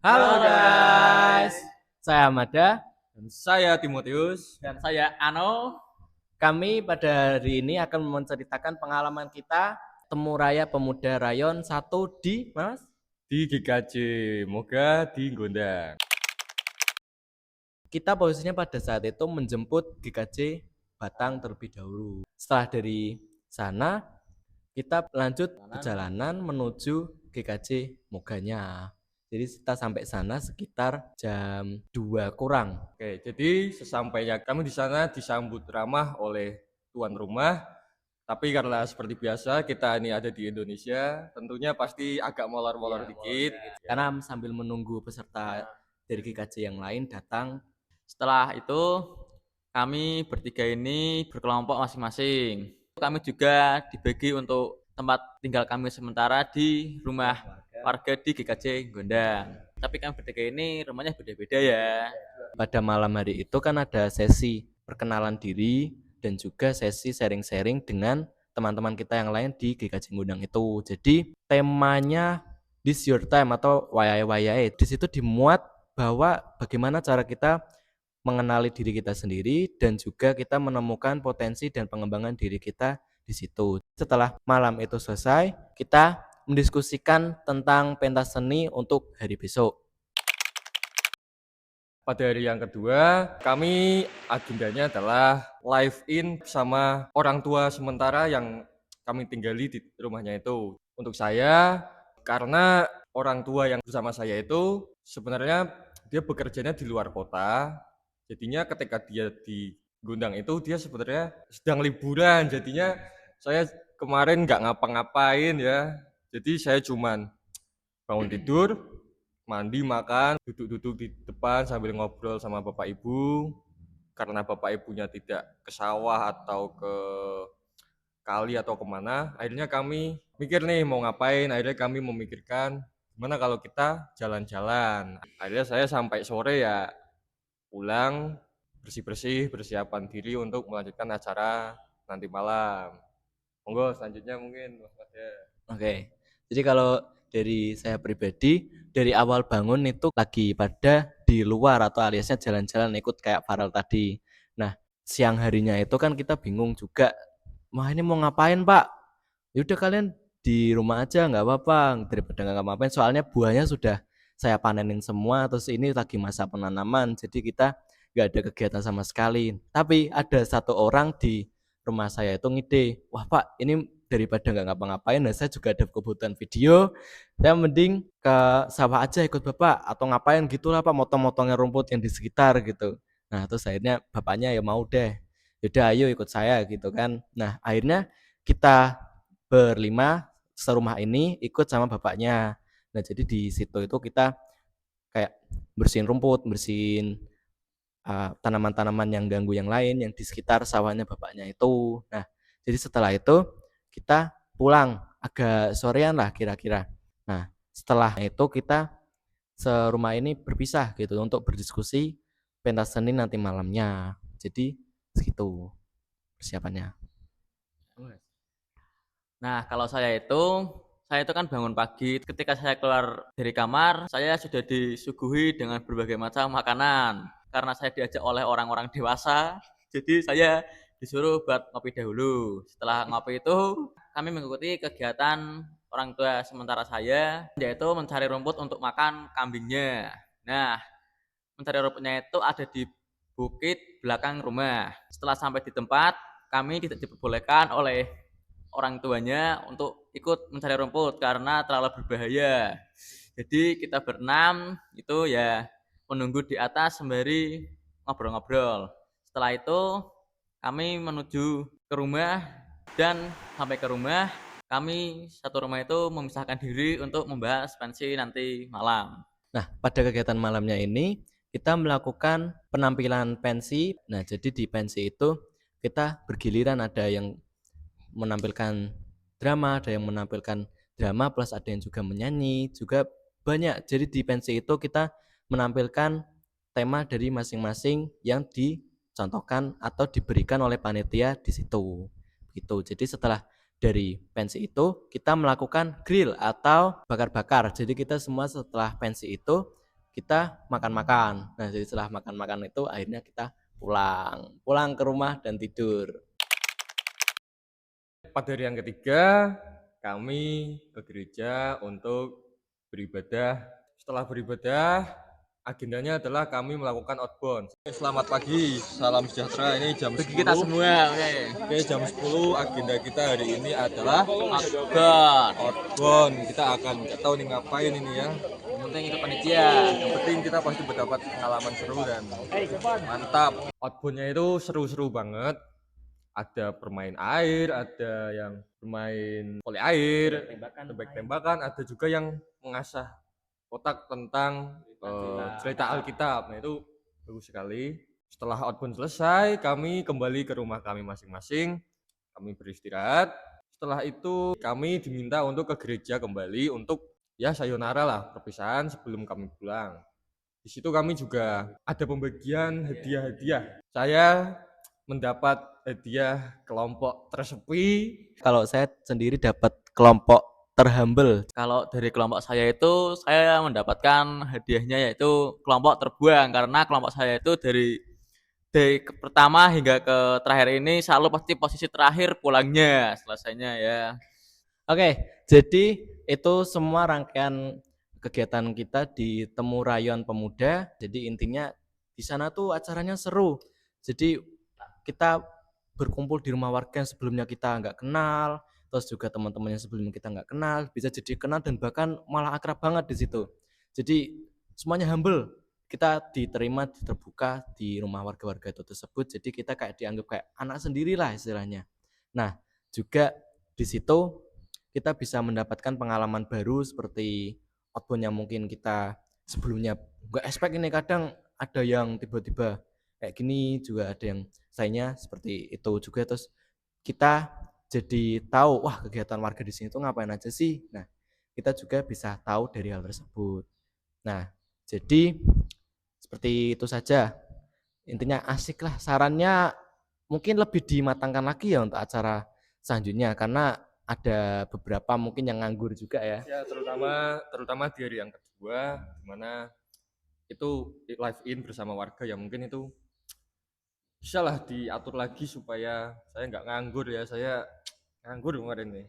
Halo guys, saya Amada. Dan saya Timotius. Dan saya Ano. Kami pada hari ini akan menceritakan pengalaman kita Temu Raya Pemuda Rayon 1 di Mas Di GKJ, moga di Gondang. Kita posisinya pada saat itu menjemput GKJ Batang terlebih dahulu. Setelah dari sana kita lanjut perjalanan menuju GKJ Moganya. Jadi kita sampai sana sekitar jam 2 kurang. Oke, jadi sesampainya kami di sana disambut ramah oleh tuan rumah. Tapi karena seperti biasa kita ini ada di Indonesia, tentunya pasti agak molor-molor dikit. Karena sambil menunggu peserta dari GKJ yang lain datang. Setelah itu kami bertiga ini berkelompok masing-masing. Kami juga dibagi untuk tempat tinggal kami sementara di rumah warga di GKJ Gondang. Tapi kami bertiga ini rumahnya beda-beda ya. Pada malam hari itu kan ada sesi perkenalan diri dan juga sesi sharing-sharing dengan teman-teman kita yang lain di GKJ Gondang itu. Jadi temanya This Your Time atau wayai-wayai. Di situ dimuat bahwa bagaimana cara kita mengenali diri kita sendiri dan juga kita menemukan potensi dan pengembangan diri kita di situ. Setelah malam itu selesai, kita mendiskusikan tentang pentas seni untuk hari besok. Pada hari yang kedua, kami agendanya adalah live in sama orang tua sementara yang kami tinggali di rumahnya itu. Untuk saya, karena orang tua yang bersama saya itu sebenarnya dia bekerjanya di luar kota, jadinya ketika dia di Gondang itu dia sebenarnya sedang liburan, jadinya saya kemarin nggak ngapa-ngapain ya. Jadi saya cuman bangun tidur, mandi, makan, duduk-duduk di depan sambil ngobrol sama bapak ibu. Karena bapak ibunya tidak ke sawah atau ke kali atau kemana, akhirnya kami mikir nih mau ngapain. Akhirnya kami memikirkan gimana kalau kita jalan-jalan. Akhirnya saya sampai sore ya pulang, bersih-bersih, persiapan diri untuk melanjutkan acara nanti malam. Monggo selanjutnya mungkin Mas Mada. Oke. Jadi kalau dari saya pribadi, dari awal bangun itu lagi pada di luar atau aliasnya jalan-jalan ikut kayak Farel tadi. Nah, siang harinya itu kan kita bingung juga. Wah, ini mau ngapain, Pak? Yaudah kalian di rumah aja nggak apa-apa daripada nggak ngapain. Soalnya buahnya sudah saya panenin semua. Terus ini lagi masa penanaman, jadi kita nggak ada kegiatan sama sekali. Tapi ada satu orang di rumah saya itu ngide, wah Pak, ini daripada nggak ngapa-ngapain, nah saya juga ada kebutuhan video, saya mending ke sawah aja ikut bapak atau ngapain gitulah Pak, motong-motongnya rumput yang di sekitar gitu. Nah terus akhirnya bapaknya ya mau deh, yaudah ayo ikut saya gitu kan. Nah akhirnya kita berlima serumah ini ikut sama bapaknya. Nah jadi di situ itu kita kayak bersihin rumput, bersihin tanaman-tanaman yang ganggu yang lain yang di sekitar sawahnya bapaknya itu. Nah, jadi setelah itu kita pulang agak sorean lah kira-kira. Nah, setelah itu kita serumah ini berpisah gitu untuk berdiskusi pentas seni nanti malamnya. Jadi segitu persiapannya. Nah, kalau saya itu kan bangun pagi. Ketika saya keluar dari kamar, saya sudah disuguhi dengan berbagai macam makanan. Karena saya diajak oleh orang-orang dewasa, jadi saya disuruh buat ngopi dahulu. Setelah ngopi itu, kami mengikuti kegiatan orang tua sementara saya, yaitu mencari rumput untuk makan kambingnya. Nah, mencari rumputnya itu ada di bukit belakang rumah. Setelah sampai di tempat, kami tidak diperbolehkan oleh orang tuanya untuk ikut mencari rumput karena terlalu berbahaya. Jadi kita berenam itu ya menunggu di atas sembari ngobrol-ngobrol. Setelah itu kami menuju ke rumah dan sampai ke rumah kami satu rumah itu memisahkan diri untuk membahas pensi nanti malam. Nah, pada kegiatan malamnya ini kita melakukan penampilan pensi. Nah, jadi di pensi itu kita bergiliran, ada yang menampilkan drama, ada yang menampilkan drama plus ada yang juga menyanyi, juga banyak. Jadi di pensi itu kita menampilkan tema dari masing-masing yang dicontohkan atau diberikan oleh panitia di situ. Gitu. Jadi setelah dari pensi itu kita melakukan grill atau bakar-bakar. Jadi kita semua setelah pensi itu kita makan-makan. Nah, jadi setelah makan-makan itu akhirnya kita pulang ke rumah dan tidur. Pada hari yang ketiga, kami ke gereja untuk beribadah. Setelah beribadah, agendanya adalah kami melakukan outbound. Selamat pagi, salam sejahtera. Ini jam 10. Bagi kita semua, oke. Oke, jam 10 agenda kita hari ini adalah Outbound. outbound. Kita akan nggak tahu nih ngapain ini ya. Yang penting itu panitia. Yang penting kita pasti mendapat pengalaman seru dan mantap. Outboundnya itu seru-seru banget. Ada bermain air, ada yang bermain voli air, tembak-tembakan, ada juga yang mengasah otak tentang cerita Alkitab. Nah itu bagus sekali. Setelah outbound selesai, kami kembali ke rumah kami masing-masing. Kami beristirahat. Setelah itu kami diminta untuk ke gereja kembali untuk ya sayonara lah, perpisahan sebelum kami pulang. Di situ kami juga ada pembagian hadiah-hadiah. Saya mendapat hadiah kelompok tersepi. Kalau saya sendiri dapat kelompok terhumble. Kalau dari kelompok saya itu saya mendapatkan hadiahnya yaitu kelompok terbuang karena kelompok saya itu dari pertama hingga ke terakhir ini selalu pasti posisi terakhir pulangnya selesainya ya. Oke, jadi itu semua rangkaian kegiatan kita di Temu Rayon Pemuda. Jadi intinya di sana tuh acaranya seru. Jadi kita berkumpul di rumah warga yang sebelumnya kita nggak kenal, terus juga teman-teman yang sebelumnya kita nggak kenal, bisa jadi kenal dan bahkan malah akrab banget di situ. Jadi semuanya humble. Kita diterima, terbuka di rumah warga-warga itu tersebut. Jadi kita kayak dianggap kayak anak sendiri lah istilahnya. Nah, juga di situ kita bisa mendapatkan pengalaman baru seperti outbound yang mungkin kita sebelumnya nggak expect. Ini kadang ada yang tiba-tiba kayak gini, juga ada yang sayangnya seperti itu juga. Terus kita jadi tahu, wah kegiatan warga di sini tuh ngapain aja sih. Nah, kita juga bisa tahu dari hal tersebut. Nah, jadi seperti itu saja. Intinya asik lah. Sarannya mungkin lebih dimatangkan lagi ya untuk acara selanjutnya, karena ada beberapa mungkin yang nganggur juga ya. Ya, terutama di hari yang kedua, dimana itu live in bersama warga yang mungkin itu bisa lah diatur lagi supaya saya nggak nganggur ya. Saya nganggur kemarin nih.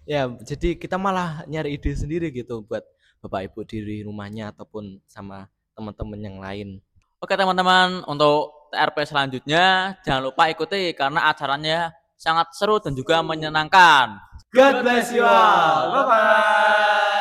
Ya, jadi kita malah nyari ide sendiri gitu buat Bapak Ibu di rumahnya ataupun sama teman-teman yang lain. Oke teman-teman, untuk TRP selanjutnya jangan lupa ikuti karena acaranya sangat seru dan juga menyenangkan. God bless you all. Bye bye.